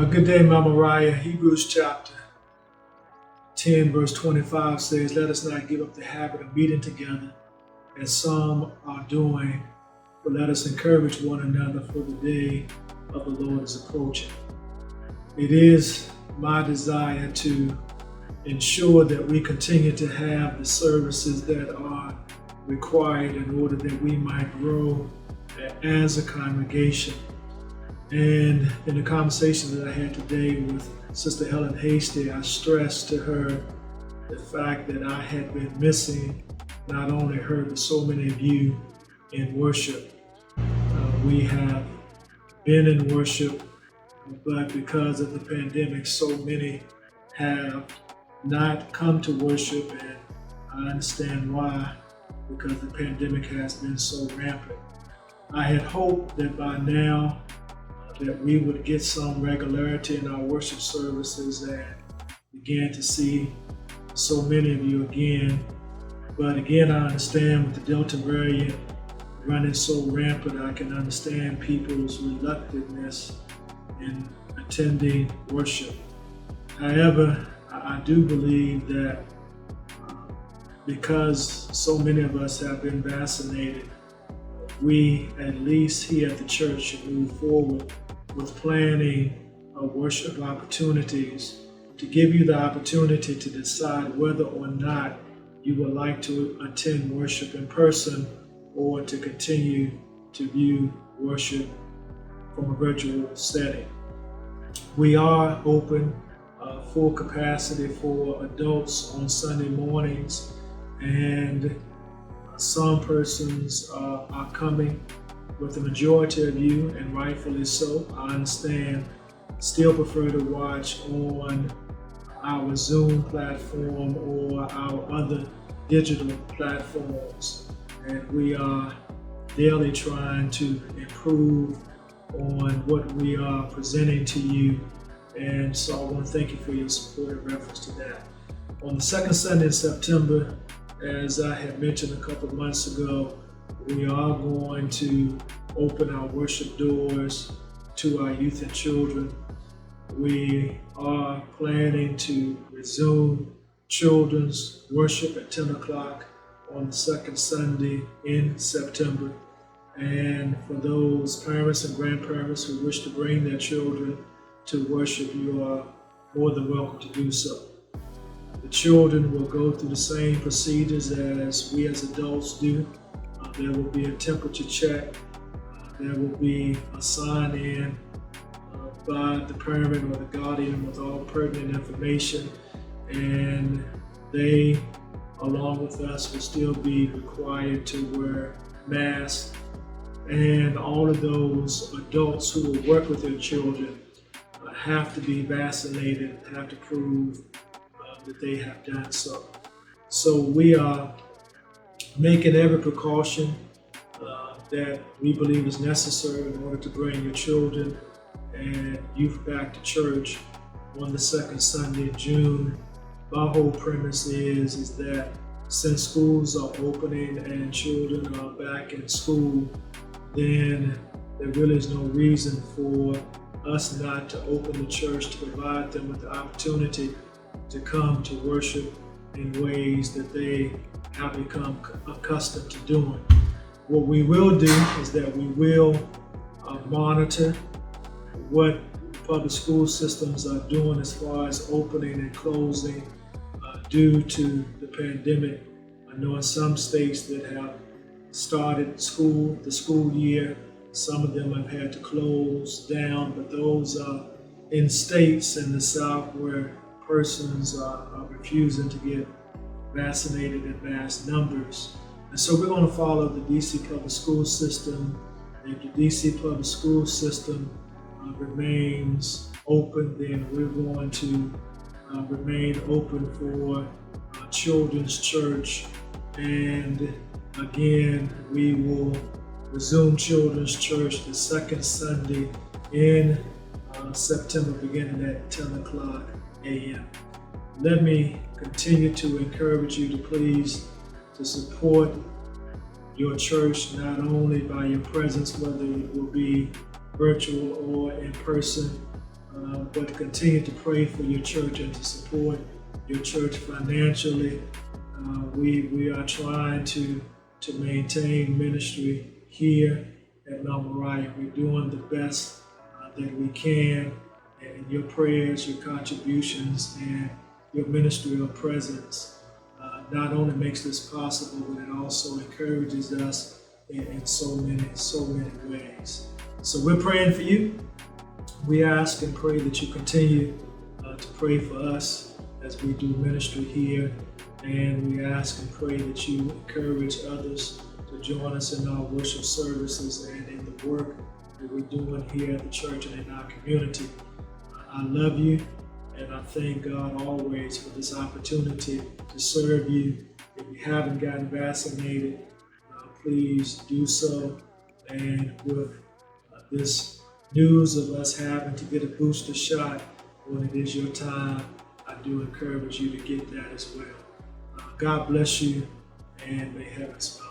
Good day, Mama Raya. Hebrews chapter 10, verse 25 says, "Let us not give up the habit of meeting together, as some are doing, but let us encourage one another, for the day of the Lord is approaching." It is my desire to ensure that we continue to have the services that are required in order that we might grow as a congregation. And in the conversation that I had today with Sister Helen Hasty, I stressed to her the fact that I had been missing not only her, but so many of you in worship. We have been in worship, but because of the pandemic, so many have not come to worship, and I understand why, because the pandemic has been so rampant. I had hoped that by now that we would get some regularity in our worship services and begin to see so many of you again. But again, I understand with the Delta variant running so rampant, I can understand people's reluctantness in attending worship. However, I do believe that because so many of us have been vaccinated, we, at least here at the church, should move forward with planning worship opportunities to give you the opportunity to decide whether or not you would like to attend worship in person or to continue to view worship from a virtual setting. We are open full capacity for adults on Sunday mornings, and some persons are coming, but the majority of you, and rightfully so, I understand, still prefer to watch on our Zoom platform or our other digital platforms. And we are daily trying to improve on what we are presenting to you. And so I want to thank you for your support in reference to that. On the second Sunday in September, as I had mentioned a couple of months ago, we are going to open our worship doors to our youth and children. We are planning to resume children's worship at 10 o'clock on the second Sunday in September. And for those parents and grandparents who wish to bring their children to worship, you are more than welcome to do so. The children will go through the same procedures as we as adults do. There will be a temperature check. There will be a sign-in by the parent or the guardian with all pertinent information, and they, along with us, will still be required to wear masks. And all of those adults who will work with their children have to be vaccinated, have to prove that they have done so. So we are making every precaution that we believe is necessary in order to bring your children and youth back to church on the second Sunday in June. My whole premise is that since schools are opening and children are back in school, then there really is no reason for us not to open the church to provide them with the opportunity to come to worship in ways that they have become accustomed to doing. What we will do is that we will monitor what public school systems are doing as far as opening and closing due to the pandemic. I know in some states that have started the school year, some of them have had to close down, but those are in states in the South where persons are refusing to get vaccinated in mass numbers. And so we're going to follow the DC public school system. If the DC public school system remains open, then we're going to remain open for children's church. And again, we will resume children's church the second Sunday in September, beginning at 10 o'clock a.m. Let me continue to encourage you to please to support your church, not only by your presence, whether it will be virtual or in person. but continue to pray for your church and to support your church financially. We are trying to maintain ministry here at Mount Moriah. We're doing the best that we can, and your prayers, your contributions, and your ministerial presence not only makes this possible, but it also encourages us in so many ways. So we're praying for you. We ask and pray that you continue to pray for us as we do ministry here, and we ask and pray that you encourage others to join us in our worship services and in the work that we're doing here at the church and in our community. I love you, and I thank God always for this opportunity to serve you. If you haven't gotten vaccinated, please do so. And with this news of us having to get a booster shot when it is your time, I do encourage you to get that as well. God bless you, and may heaven smile.